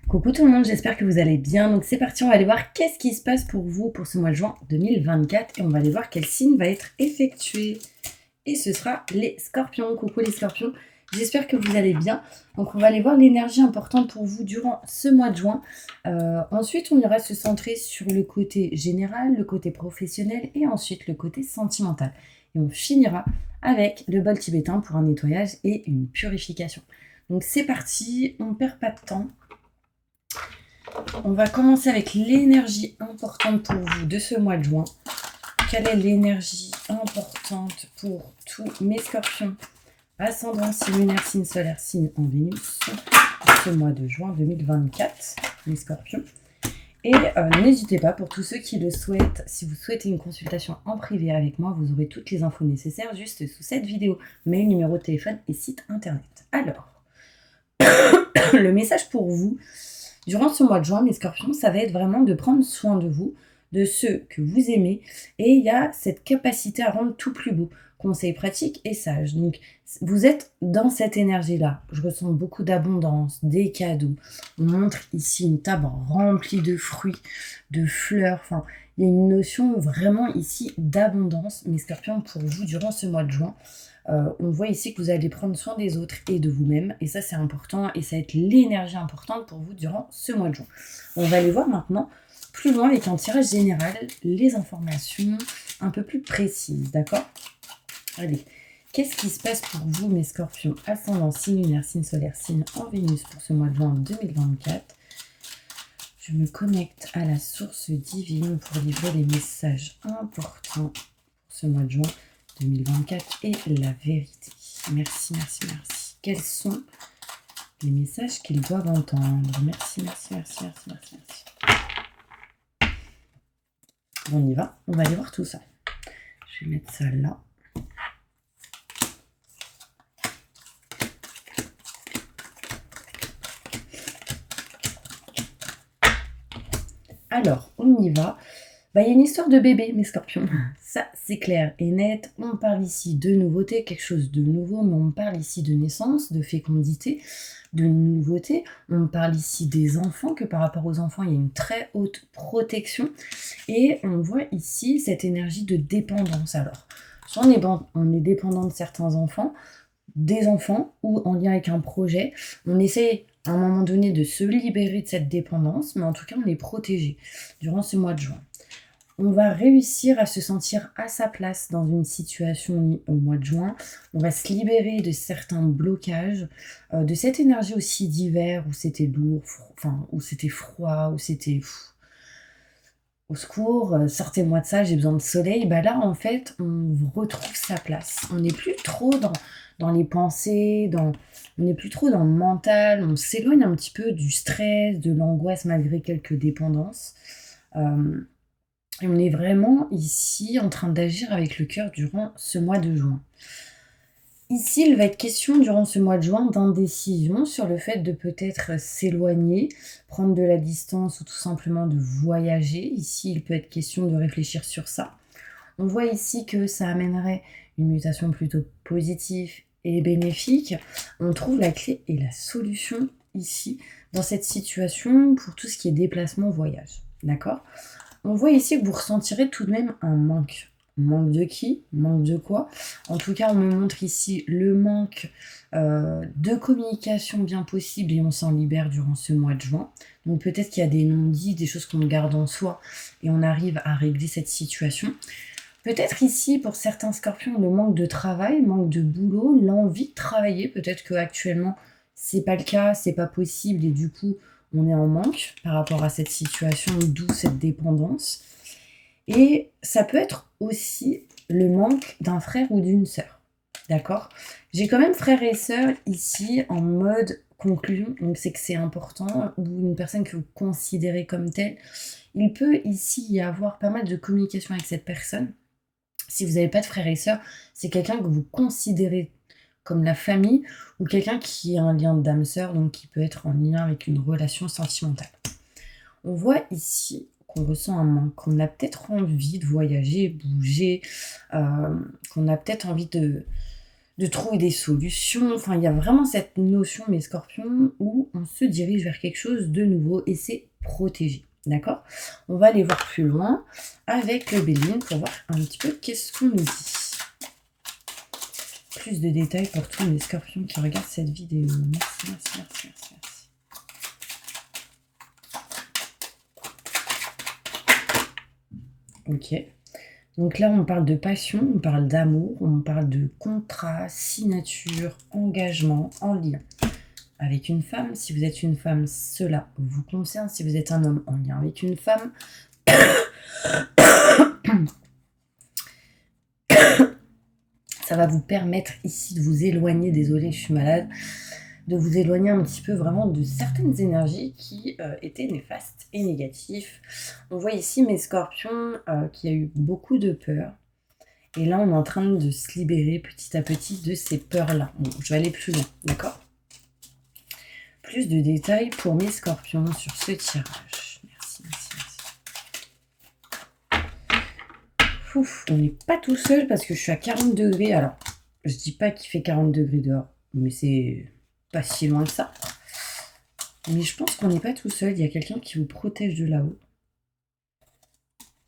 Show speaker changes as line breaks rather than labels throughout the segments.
Coucou tout le monde, j'espère que vous allez bien. Donc c'est parti, on va aller voir qu'est-ce qui se passe pour vous pour ce mois de juin 2024 et on va aller voir quel signe va être effectué. Et ce sera les scorpions. Coucou les scorpions, j'espère que vous allez bien. Donc on va aller voir l'énergie importante pour vous durant ce mois de juin. Ensuite, on ira se centrer sur le côté général, le côté professionnel et ensuite le côté sentimental. Et on finira avec le bol tibétain pour un nettoyage et une purification. Donc c'est parti, on ne perd pas de temps. On va commencer avec l'énergie importante pour vous de ce mois de juin. Quelle est l'énergie importante pour tous mes scorpions? Ascendant, signe lunaire, signe solaire, signe en Vénus. Ce mois de juin 2024, mes scorpions. Et n'hésitez pas, pour tous ceux qui le souhaitent, si vous souhaitez une consultation en privé avec moi, vous aurez toutes les infos nécessaires juste sous cette vidéo. Mail, numéro de téléphone et site internet. Alors, le message pour vous, durant ce mois de juin, mes scorpions, ça va être vraiment de prendre soin de vous, de ceux que vous aimez. Et il y a cette capacité à rendre tout plus beau. Conseil pratique et sage. Donc, vous êtes dans cette énergie-là. Je ressens beaucoup d'abondance, des cadeaux. On montre ici une table remplie de fruits, de fleurs. Enfin, il y a une notion vraiment ici d'abondance, mes scorpions, pour vous durant ce mois de juin. On voit ici que vous allez prendre soin des autres et de vous-même. Et ça, c'est important. Et ça va être l'énergie importante pour vous durant ce mois de juin. On va aller voir maintenant plus loin avec un tirage général, les informations un peu plus précises. D'accord? Allez, qu'est-ce qui se passe pour vous, mes scorpions? Ascendant, signe lunaire, signe solaire, signe en Vénus pour ce mois de juin 2024. Je me connecte à la source divine pour livrer les messages importants pour ce mois de juin 2024 et la vérité. Merci, merci, merci. Quels sont les messages qu'ils doivent entendre? Merci, merci, merci, merci, merci, merci. On y va, on va aller voir tout ça. Je vais mettre ça là. Alors, on y va. Il y a une histoire de bébé, mes scorpions. Ça, c'est clair et net. On parle ici de nouveauté, quelque chose de nouveau, mais on parle ici de naissance, de fécondité, de nouveauté. On parle ici des enfants, que par rapport aux enfants, il y a une très haute protection. Et on voit ici cette énergie de dépendance. Alors, soit on est dépendant de certains enfants, des enfants, ou en lien avec un projet. On essaie à un moment donné de se libérer de cette dépendance, mais en tout cas, on est protégé durant ce mois de juin. On va réussir à se sentir à sa place dans une situation au mois de juin. On va se libérer de certains blocages, de cette énergie aussi d'hiver où c'était lourd, où c'était froid, où c'était au secours, sortez-moi de ça, j'ai besoin de soleil. Là, en fait, on retrouve sa place. On n'est plus trop dans les pensées, on n'est plus trop dans le mental. On s'éloigne un petit peu du stress, de l'angoisse malgré quelques dépendances. Et on est vraiment ici en train d'agir avec le cœur durant ce mois de juin. Ici, il va être question durant ce mois de juin d'indécision sur le fait de peut-être s'éloigner, prendre de la distance ou tout simplement de voyager. Ici, il peut être question de réfléchir sur ça. On voit ici que ça amènerait une mutation plutôt positive et bénéfique. On trouve la clé et la solution ici dans cette situation pour tout ce qui est déplacement, voyage. D'accord ? On voit ici que vous ressentirez tout de même un manque. Manque de qui? Manque de quoi? En tout cas, on me montre ici le manque de communication bien possible et on s'en libère durant ce mois de juin. Donc peut-être qu'il y a des non-dits, des choses qu'on garde en soi et on arrive à régler cette situation. Peut-être ici, pour certains scorpions, le manque de travail, manque de boulot, l'envie de travailler. Peut-être qu'actuellement, c'est pas le cas, c'est pas possible et du coup, on est en manque par rapport à cette situation, d'où cette dépendance. Et ça peut être aussi le manque d'un frère ou d'une sœur. D'accord? J'ai quand même frères et sœurs ici en mode conclusion, donc c'est que c'est important, ou une personne que vous considérez comme telle. Il peut ici y avoir pas mal de communication avec cette personne. Si vous n'avez pas de frères et sœurs, c'est quelqu'un que vous considérez comme la famille ou quelqu'un qui a un lien d'âme sœur, donc qui peut être en lien avec une relation sentimentale. On voit ici qu'on ressent un manque, qu'on a peut-être envie de voyager, bouger, qu'on a peut-être envie de trouver des solutions. Enfin, il y a vraiment cette notion, mes scorpions, où on se dirige vers quelque chose de nouveau et c'est protégé. D'accord? On va aller voir plus loin avec le Béline pour voir un petit peu qu'est-ce qu'on nous dit. Plus de détails pour tous les scorpions qui regardent cette vidéo. Merci, merci, merci, merci, merci. Ok. Donc là, on parle de passion, on parle d'amour, on parle de contrat, signature, engagement, en lien avec une femme. Si vous êtes une femme, cela vous concerne. Si vous êtes un homme, en lien avec une femme. Ça va vous permettre ici de vous éloigner, désolée, je suis malade, de vous éloigner un petit peu vraiment de certaines énergies qui étaient néfastes et négatives. On voit ici, mes scorpions, qu'il y a eu beaucoup de peur. Et là, on est en train de se libérer petit à petit de ces peurs-là. Bon, je vais aller plus loin, d'accord? Plus de détails pour mes scorpions sur ce tirage. Merci, merci, merci. Ouf, on n'est pas tout seul parce que je suis à 40 degrés. Alors, je dis pas qu'il fait 40 degrés dehors, mais c'est pas si loin que ça. Mais je pense qu'on n'est pas tout seul. Il y a quelqu'un qui vous protège de là-haut.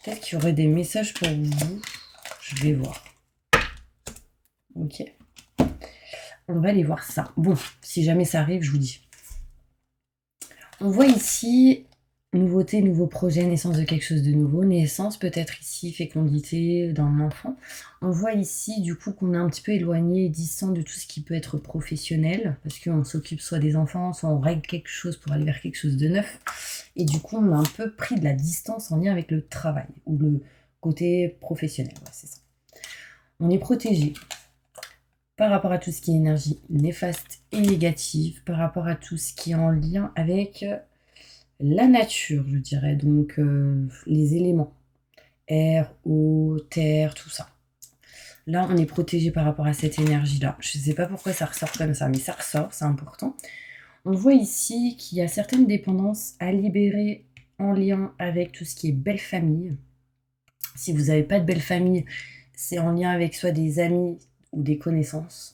Peut-être qu'il y aurait des messages pour vous. Je vais voir. Ok. On va aller voir ça. Bon, si jamais ça arrive, je vous dis. On voit ici nouveauté, nouveau projet, naissance de quelque chose de nouveau, naissance peut-être ici, fécondité d'un enfant. On voit ici du coup qu'on est un petit peu éloigné et distant de tout ce qui peut être professionnel, parce qu'on s'occupe soit des enfants, soit on règle quelque chose pour aller vers quelque chose de neuf. Et du coup, on a un peu pris de la distance en lien avec le travail, ou le côté professionnel, ouais, c'est ça. On est protégé par rapport à tout ce qui est énergie néfaste et négative, par rapport à tout ce qui est en lien avec la nature, je dirais, donc les éléments, air, eau, terre, tout ça. Là, on est protégé par rapport à cette énergie-là. Je ne sais pas pourquoi ça ressort comme ça, mais ça ressort, c'est important. On voit ici qu'il y a certaines dépendances à libérer en lien avec tout ce qui est belle famille. Si vous n'avez pas de belle famille, c'est en lien avec soit des amis ou des connaissances.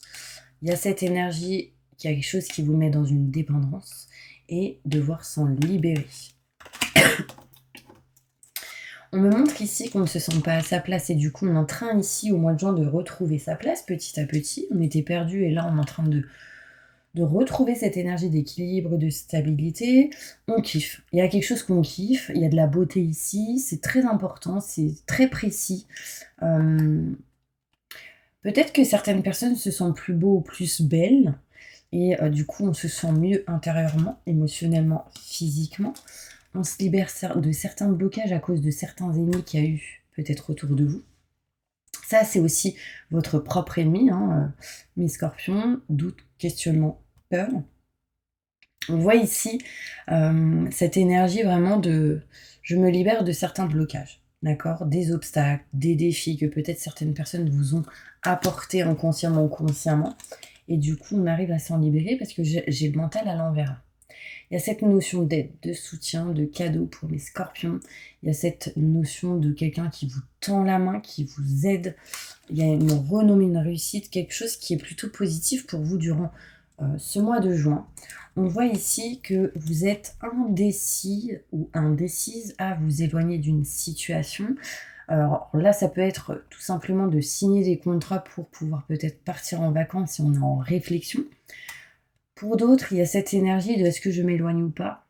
Il y a cette énergie qui a quelque chose qui vous met dans une dépendance et devoir s'en libérer. On me montre ici qu'on ne se sent pas à sa place et du coup on est en train ici au mois de juin de retrouver sa place petit à petit. On était perdu et là on est en train de retrouver cette énergie d'équilibre, de stabilité. On kiffe. Il y a quelque chose qu'on kiffe, il y a de la beauté ici, c'est très important, c'est très précis. Peut-être que certaines personnes se sentent plus beaux ou plus belles et du coup on se sent mieux intérieurement, émotionnellement, physiquement. On se libère de certains blocages à cause de certains ennemis qu'il y a eu peut-être autour de vous. Ça, c'est aussi votre propre ennemi, hein, mes scorpions, doute, questionnement, peur. On voit ici cette énergie vraiment de je me libère de certains blocages, d'accord? Des obstacles, des défis que peut-être certaines personnes vous ont apportés inconsciemment ou consciemment. Et du coup, on arrive à s'en libérer parce que j'ai le mental à l'envers. Il y a cette notion d'aide, de soutien, de cadeau pour les scorpions. Il y a cette notion de quelqu'un qui vous tend la main, qui vous aide. Il y a une renommée, une réussite, quelque chose qui est plutôt positif pour vous durant ce mois de juin. On voit ici que vous êtes indécis ou indécise à vous éloigner d'une situation. Alors là, ça peut être tout simplement de signer des contrats pour pouvoir peut-être partir en vacances si on est en réflexion. Pour d'autres, il y a cette énergie de est-ce que je m'éloigne ou pas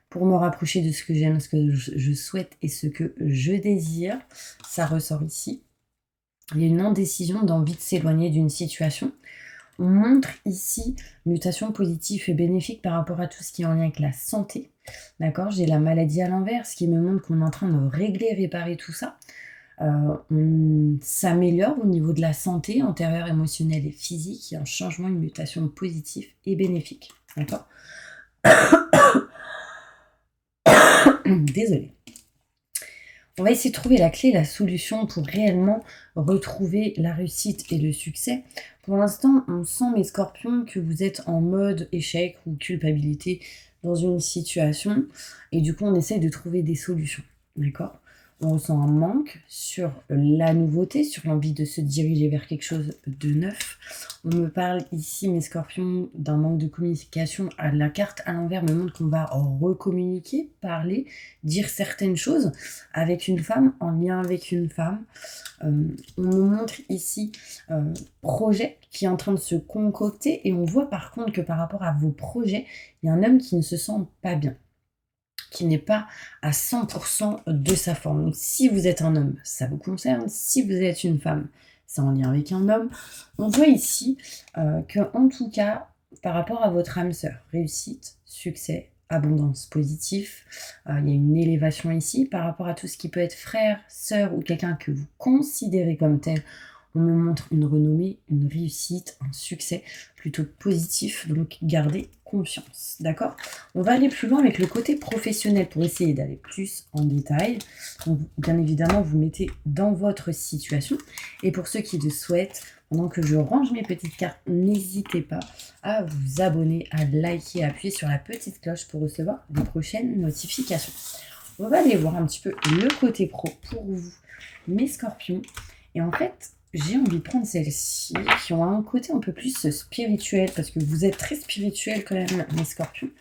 pour me rapprocher de ce que j'aime, ce que je souhaite et ce que je désire. Ça ressort ici. Il y a une indécision d'envie de s'éloigner d'une situation. On montre ici mutation positive et bénéfique par rapport à tout ce qui est en lien avec la santé. D'accord? J'ai la maladie à l'envers, ce qui me montre qu'on est en train de régler, réparer tout ça. On s'améliore au niveau de la santé antérieure, émotionnelle et physique. Il y a un changement, une mutation positive et bénéfique. D'accord? Désolée. On va essayer de trouver la clé, la solution pour réellement retrouver la réussite et le succès. Pour l'instant, on sent, mes scorpions, que vous êtes en mode échec ou culpabilité dans une situation. Et du coup, on essaye de trouver des solutions. D'accord? On ressent un manque sur la nouveauté, sur l'envie de se diriger vers quelque chose de neuf. On me parle ici, mes scorpions, d'un manque de communication. La carte à l'envers me montre qu'on va recommuniquer, parler, dire certaines choses avec une femme, en lien avec une femme. On me montre ici projet qui est en train de se concocter, et on voit par contre que par rapport à vos projets, il y a un homme qui ne se sent pas bien, qui n'est pas à 100% de sa forme. Donc si vous êtes un homme, ça vous concerne. Si vous êtes une femme, c'est en lien avec un homme. On voit ici que, en tout cas, par rapport à votre âme sœur, réussite, succès, abondance, positif, il y a une élévation ici par rapport à tout ce qui peut être frère, sœur ou quelqu'un que vous considérez comme tel. On me montre une renommée, une réussite, un succès plutôt positif, donc gardez confiance, d'accord? On va aller plus loin avec le côté professionnel pour essayer d'aller plus en détail. Donc, bien évidemment, vous mettez dans votre situation. Et pour ceux qui le souhaitent, pendant que je range mes petites cartes, n'hésitez pas à vous abonner, à liker, à appuyer sur la petite cloche pour recevoir les prochaines notifications. On va aller voir un petit peu le côté pro pour vous, mes scorpions. Et en fait, j'ai envie de prendre celles-ci qui ont un côté un peu plus spirituel, parce que vous êtes très spirituel quand même, mes scorpions.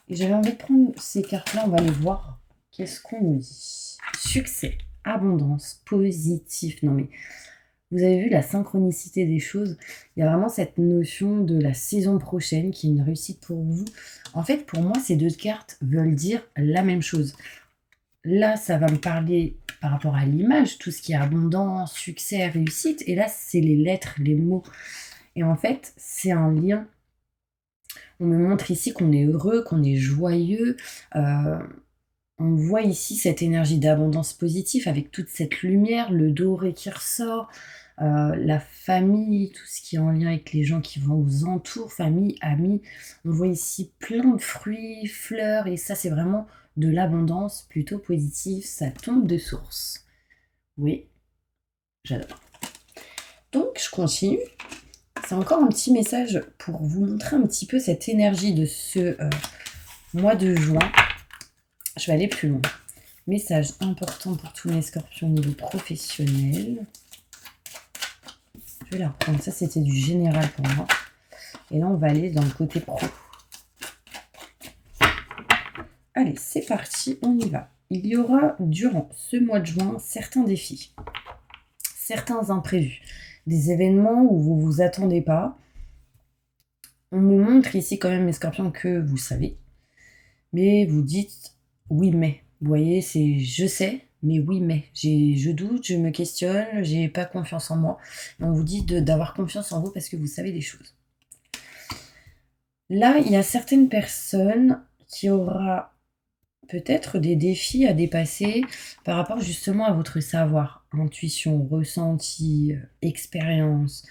Et j'avais envie de prendre ces cartes-là, on va aller voir qu'est-ce qu'on nous dit. Succès, abondance, positif. Non mais, vous avez vu la synchronicité des choses. Il y a vraiment cette notion de la saison prochaine qui est une réussite pour vous. En fait, pour moi, ces deux cartes veulent dire la même chose. Là, ça va me parler par rapport à l'image, tout ce qui est abondance, succès, réussite. Et là, c'est les lettres, les mots. Et en fait, c'est un lien. On me montre ici qu'on est heureux, qu'on est joyeux. On voit ici cette énergie d'abondance positive avec toute cette lumière, le doré qui ressort, la famille, tout ce qui est en lien avec les gens qui vous entourent, famille, amis. On voit ici plein de fruits, fleurs, et ça, c'est vraiment de l'abondance plutôt positive. Ça tombe de source. Oui, j'adore. Donc, je continue. C'est encore un petit message pour vous montrer un petit peu cette énergie de ce mois de juin. Je vais aller plus loin. Message important pour tous mes scorpions au niveau professionnel. Je vais la reprendre. Ça, c'était du général pour moi. Et là, on va aller dans le côté pro. Allez, c'est parti, on y va. Il y aura durant ce mois de juin certains défis, certains imprévus, des événements où vous ne vous attendez pas. On me montre ici quand même, mes scorpions, que vous savez. Mais vous dites oui, mais. Vous voyez, c'est je sais, mais oui, mais. Je doute, je me questionne, j'ai pas confiance en moi. Et on vous dit d'avoir confiance en vous parce que vous savez des choses. Là, il y a certaines personnes qui auront peut-être des défis à dépasser par rapport justement à votre savoir, intuition, ressenti, expérience,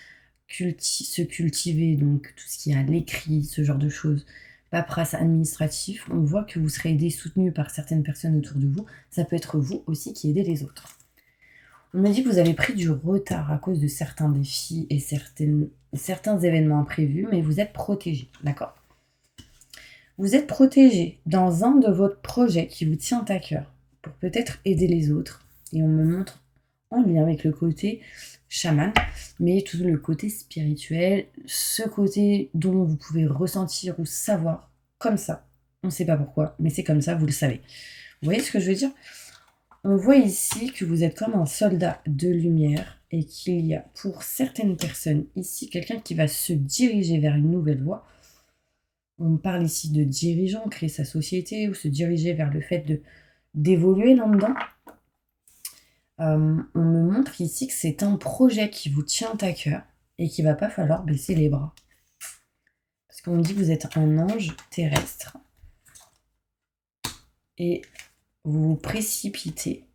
se cultiver, donc tout ce qui est à l'écrit, ce genre de choses, paperasse administratif. On voit que vous serez aidé, soutenu par certaines personnes autour de vous. Ça peut être vous aussi qui aidez les autres. On me dit que vous avez pris du retard à cause de certains défis et certains événements imprévus, mais vous êtes protégé, d'accord? Vous êtes protégé dans un de vos projets qui vous tient à cœur pour peut-être aider les autres. Et on me montre en lien avec le côté chaman, mais tout le côté spirituel, ce côté dont vous pouvez ressentir ou savoir comme ça. On ne sait pas pourquoi, mais c'est comme ça, vous le savez. Vous voyez ce que je veux dire? On voit ici que vous êtes comme un soldat de lumière et qu'il y a pour certaines personnes ici quelqu'un qui va se diriger vers une nouvelle voie. On parle ici de dirigeant, créer sa société ou se diriger vers le fait d'évoluer là-dedans. On me montre ici que c'est un projet qui vous tient à cœur et qu'il ne va pas falloir baisser les bras. Parce qu'on me dit que vous êtes un ange terrestre et vous vous précipitez.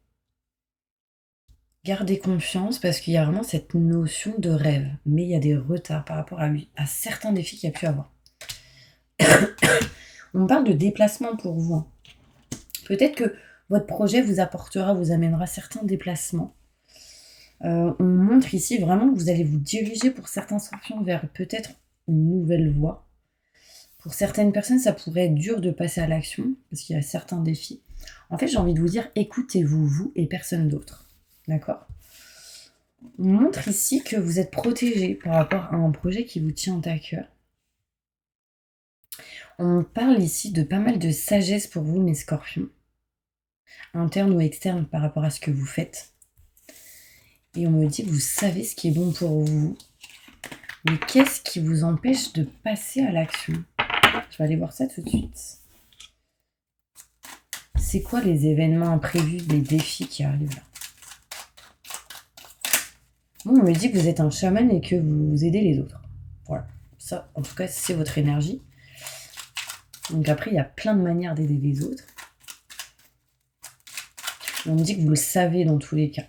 Gardez confiance parce qu'il y a vraiment cette notion de rêve, mais il y a des retards par rapport à certains défis qu'il y a pu avoir. On parle de déplacement pour vous. Hein. Peut-être que votre projet vous amènera certains déplacements. On montre ici vraiment que vous allez vous diriger pour certains scorpions vers peut-être une nouvelle voie. Pour certaines personnes, ça pourrait être dur de passer à l'action parce qu'il y a certains défis. En fait, j'ai envie de vous dire, écoutez-vous, vous et personne d'autre. D'accord? On montre ici que vous êtes protégé par rapport à un projet qui vous tient à cœur. On parle ici de pas mal de sagesse pour vous, mes scorpions, interne ou externe par rapport à ce que vous faites. Et on me dit que vous savez ce qui est bon pour vous. Mais qu'est-ce qui vous empêche de passer à l'action? Je vais aller voir ça tout de suite. C'est quoi les événements imprévus, les défis qui arrivent là? Moi, on me dit que vous êtes un chaman et que vous aidez les autres. Voilà. Ça, en tout cas, c'est votre énergie. Donc après, il y a plein de manières d'aider les autres. On me dit que vous le savez dans tous les cas.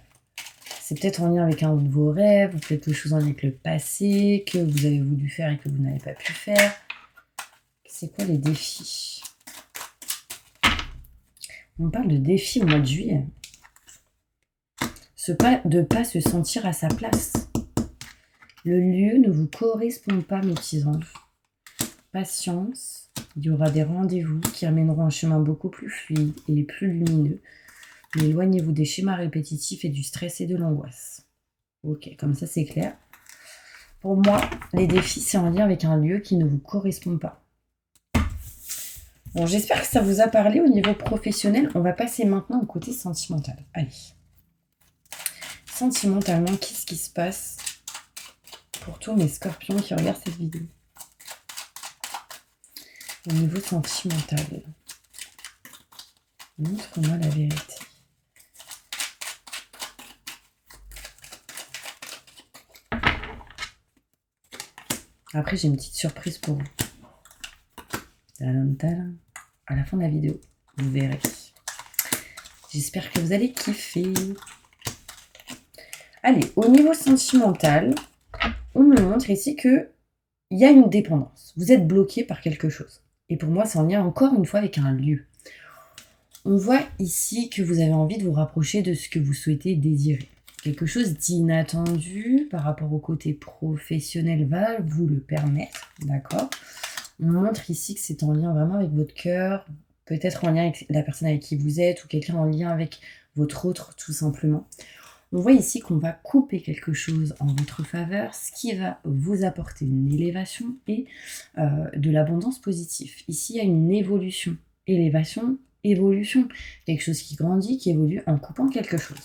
C'est peut-être en lien avec un de vos rêves, ou quelque chose en lien avec le passé, que vous avez voulu faire et que vous n'avez pas pu faire. C'est quoi les défis? On parle de défis au mois de juillet. De ne pas se sentir à sa place. Le lieu ne vous correspond pas, mes petits anges. Patience, il y aura des rendez-vous qui amèneront un chemin beaucoup plus fluide et plus lumineux. Mais éloignez-vous des schémas répétitifs et du stress et de l'angoisse. Ok, comme ça c'est clair. Pour moi, les défis, c'est en lien avec un lieu qui ne vous correspond pas. Bon, j'espère que ça vous a parlé au niveau professionnel. On va passer maintenant au côté sentimental. Allez. Sentimentalement, qu'est-ce qui se passe pour tous mes scorpions qui regardent cette vidéo? Au niveau sentimental, montre-moi la vérité. Après, j'ai une petite surprise pour vous. Tadam, tadam. À la fin de la vidéo, vous verrez. J'espère que vous allez kiffer. Allez, au niveau sentimental, on me montre ici qu'il y a une dépendance. Vous êtes bloqué par quelque chose. Et pour moi, c'est en lien encore une fois avec un lieu. On voit ici que vous avez envie de vous rapprocher de ce que vous souhaitez désirer. Quelque chose d'inattendu par rapport au côté professionnel va vous le permettre, d'accord? On montre ici que c'est en lien vraiment avec votre cœur, peut-être en lien avec la personne avec qui vous êtes ou quelqu'un en lien avec votre autre, tout simplement. On voit ici qu'on va couper quelque chose en votre faveur, ce qui va vous apporter une élévation et de l'abondance positive. Ici, il y a une évolution. Élévation, évolution. Quelque chose qui grandit, qui évolue en coupant quelque chose.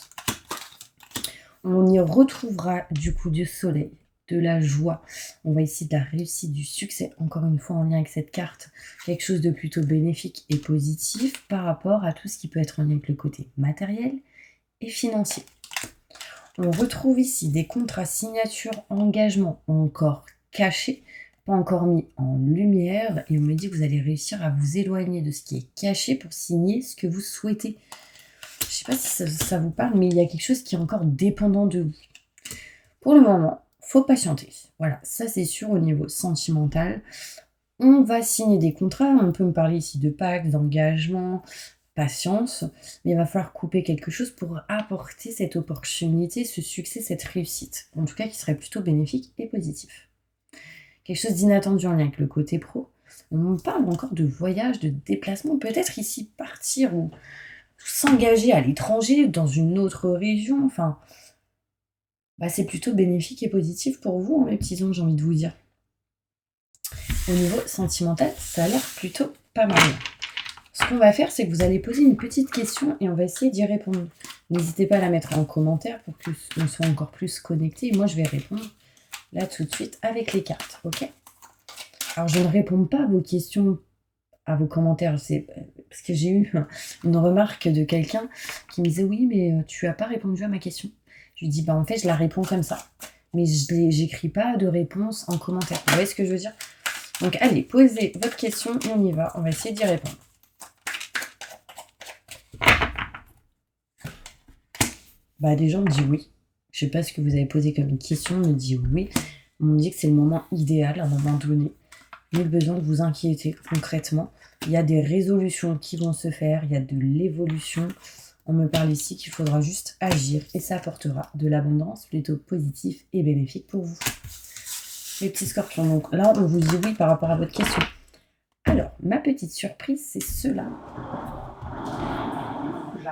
On y retrouvera du coup du soleil, de la joie. On voit ici de la réussite, du succès, encore une fois en lien avec cette carte. Quelque chose de plutôt bénéfique et positif par rapport à tout ce qui peut être en lien avec le côté matériel et financier. On retrouve ici des contrats, signatures, engagements encore cachés, pas encore mis en lumière. Et on me dit que vous allez réussir à vous éloigner de ce qui est caché pour signer ce que vous souhaitez. Je ne sais pas si ça vous parle, mais il y a quelque chose qui est encore dépendant de vous. Pour le moment, il faut patienter. Voilà, ça c'est sûr au niveau sentimental. On va signer des contrats. On peut me parler ici de pactes, d'engagement, patience. Mais il va falloir couper quelque chose pour apporter cette opportunité, ce succès, cette réussite. En tout cas, qui serait plutôt bénéfique et positif. Quelque chose d'inattendu en lien avec le côté pro. On me parle encore de voyage, de déplacement. Peut-être ici partir ou s'engager à l'étranger, dans une autre région, enfin, c'est plutôt bénéfique et positif pour vous, hein, mes petits anges, j'ai envie de vous dire. Au niveau sentimental, ça a l'air plutôt pas mal. Ce qu'on va faire, c'est que vous allez poser une petite question et on va essayer d'y répondre. N'hésitez pas à la mettre en commentaire pour qu'on soit encore plus connectés. Moi, je vais répondre là tout de suite avec les cartes, ok? Alors, je ne réponds pas à vos questions, à vos commentaires, c'est parce que j'ai eu une remarque de quelqu'un qui me disait oui mais tu n'as pas répondu à ma question. Je lui dis en fait je la réponds comme ça, mais j'écris pas de réponse en commentaire. Vous voyez ce que je veux dire? Donc allez, posez votre question et on y va, on va essayer d'y répondre. Des gens me disent oui. Je sais pas ce que vous avez posé comme une question, on me dit oui. On me dit que c'est le moment idéal, à un moment donné. Nul besoin de vous inquiéter concrètement. Il y a des résolutions qui vont se faire, il y a de l'évolution. On me parle ici qu'il faudra juste agir et ça apportera de l'abondance plutôt positive et bénéfique pour vous. Les petits scorpions, donc là on vous dit oui par rapport à votre question. Alors, ma petite surprise, c'est cela.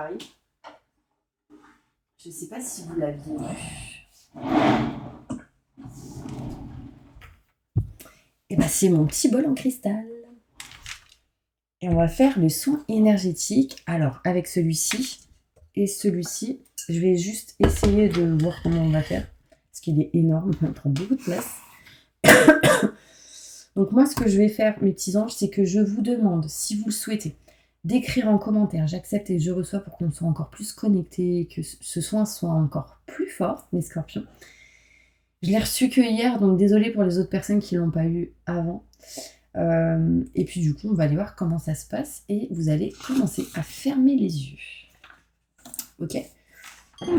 arrive. Je ne sais pas si vous l'aviez vu. Et bien, c'est mon petit bol en cristal. Et on va faire le soin énergétique. Alors, avec celui-ci et celui-ci, je vais juste essayer de voir comment on va faire. Parce qu'il est énorme, il prend beaucoup de place. Donc moi, ce que je vais faire, mes petits anges, c'est que je vous demande, si vous le souhaitez, d'écrire en commentaire, j'accepte et je reçois pour qu'on soit encore plus connectés et que ce soin soit encore plus fort, mes scorpions. Je l'ai reçu que hier, donc désolée pour les autres personnes qui ne l'ont pas eu avant. Et puis du coup, on va aller voir comment ça se passe et vous allez commencer à fermer les yeux. Ok ? Allez,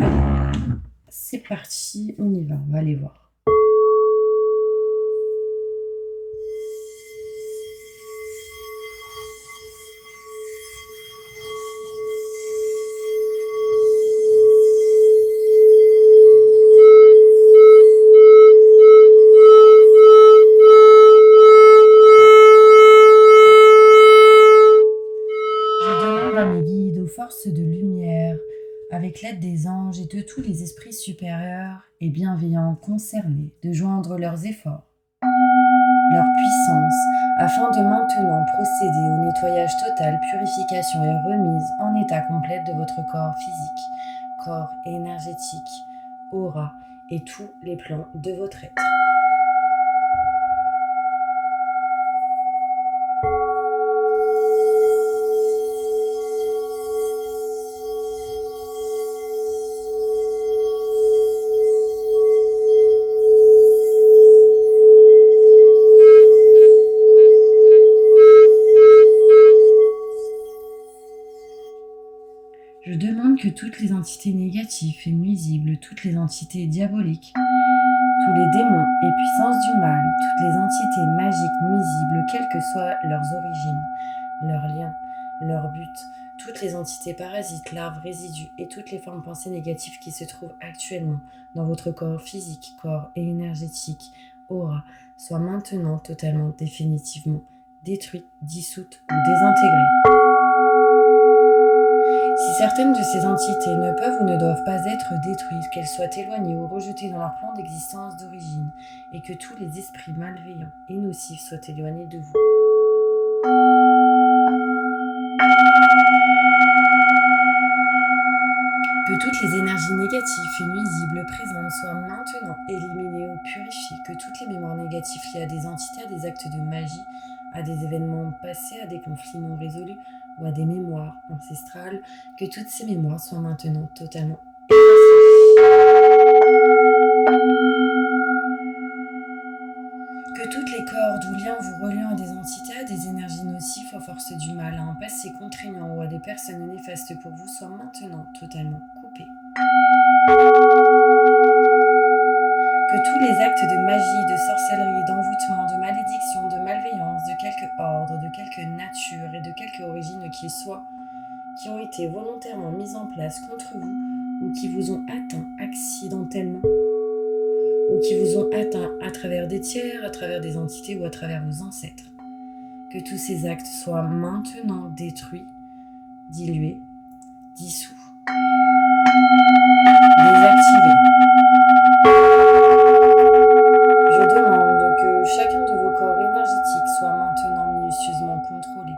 c'est parti, on y va, on va aller voir. Force de lumière, avec l'aide des anges et de tous les esprits supérieurs et bienveillants concernés, de joindre leurs efforts, leur puissance, afin de maintenant procéder au nettoyage total, purification et remise en état complet de votre corps physique, corps énergétique, aura et tous les plans de votre être. Je demande que toutes les entités négatives et nuisibles, toutes les entités diaboliques, tous les démons et puissances du mal, toutes les entités magiques nuisibles, quelles que soient leurs origines, leurs liens, leur but, toutes les entités parasites, larves, résidus et toutes les formes pensées négatives qui se trouvent actuellement dans votre corps physique, corps et énergétique, aura, soient maintenant totalement, définitivement détruites, dissoutes ou désintégrées. Si certaines de ces entités ne peuvent ou ne doivent pas être détruites, qu'elles soient éloignées ou rejetées dans leur plan d'existence d'origine, et que tous les esprits malveillants et nocifs soient éloignés de vous. Que toutes les énergies négatives et nuisibles présentes soient maintenant éliminées ou purifiées, que toutes les mémoires négatives liées à des entités, à des actes de magie, à des événements passés, à des conflits non résolus, ou à des mémoires ancestrales, que toutes ces mémoires soient maintenant totalement effacées. Que toutes les cordes ou liens vous reliant à des entités, à des énergies nocives, aux forces du mal, à un passé contraignant ou à des personnes néfastes pour vous soient maintenant totalement coupés. Que tous les actes de magie, de sorcellerie, d'envoûtement, de malédiction, de malveillance, de quelque ordre, de quelque nature et de quelque origine qu'ils soient, qui ont été volontairement mis en place contre vous ou qui vous ont atteint accidentellement ou qui vous ont atteint à travers des tiers, à travers des entités ou à travers vos ancêtres. Que tous ces actes soient maintenant détruits, dilués, dissous, désactivés. Je demande que chacun de vos corps énergétiques soit maintenant minutieusement contrôlé,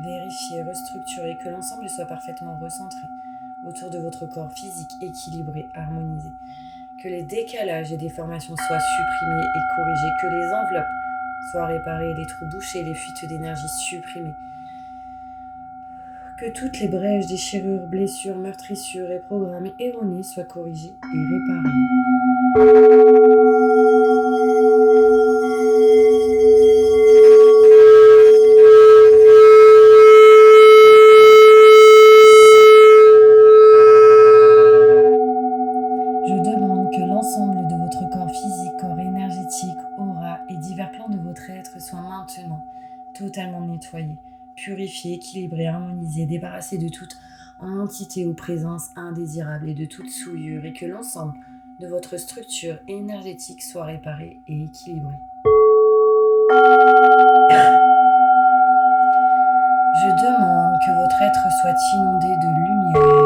vérifié, restructuré, que l'ensemble soit parfaitement recentré autour de votre corps physique, équilibré, harmonisé. Que les décalages et déformations soient supprimés et corrigés, que les enveloppes soient réparées, les trous bouchés, les fuites d'énergie supprimées. Que toutes les brèches, déchirures, blessures, meurtrissures et programmes erronés soient corrigés et réparés. Je demande que l'ensemble de votre corps physique, corps énergétique, aura et divers plans de votre être soient maintenant totalement nettoyés, purifiés, équilibrés, harmonisés, débarrassés de toute entité ou présence indésirable et de toute souillure, et que l'ensemble de votre structure énergétique soit réparé et équilibré. Je demande que votre être soit inondé de lumière,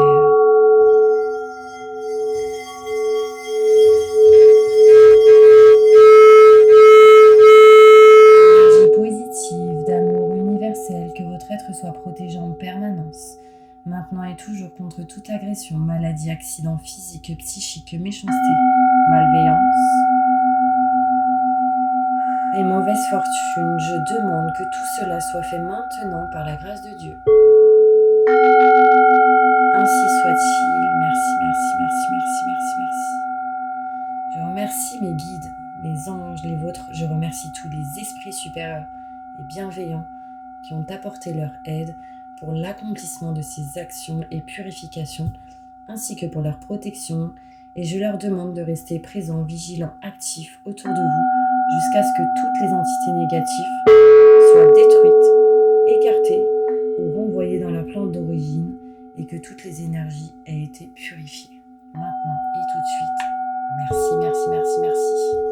maintenant et toujours contre toute agression, maladie, accident physique, psychique, méchanceté, malveillance et mauvaise fortune. Je demande que tout cela soit fait maintenant par la grâce de Dieu. Ainsi soit-il. Merci, merci, merci, merci, merci, merci. Je remercie mes guides, mes anges, les vôtres. Je remercie tous les esprits supérieurs et bienveillants qui ont apporté leur aide pour l'accomplissement de ces actions et purifications, ainsi que pour leur protection. Et je leur demande de rester présents, vigilants, actifs autour de vous, jusqu'à ce que toutes les entités négatives soient détruites, écartées ou renvoyées dans leur plan d'origine, et que toutes les énergies aient été purifiées. Maintenant et tout de suite. Merci, merci, merci, merci.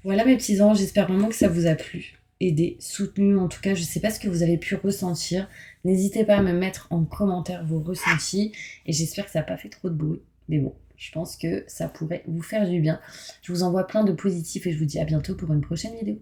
Voilà mes petits anges, j'espère vraiment que ça vous a plu, aidé, soutenu. En tout cas, je ne sais pas ce que vous avez pu ressentir. N'hésitez pas à me mettre en commentaire vos ressentis. Et j'espère que ça n'a pas fait trop de bruit. Mais bon, je pense que ça pourrait vous faire du bien. Je vous envoie plein de positifs et je vous dis à bientôt pour une prochaine vidéo.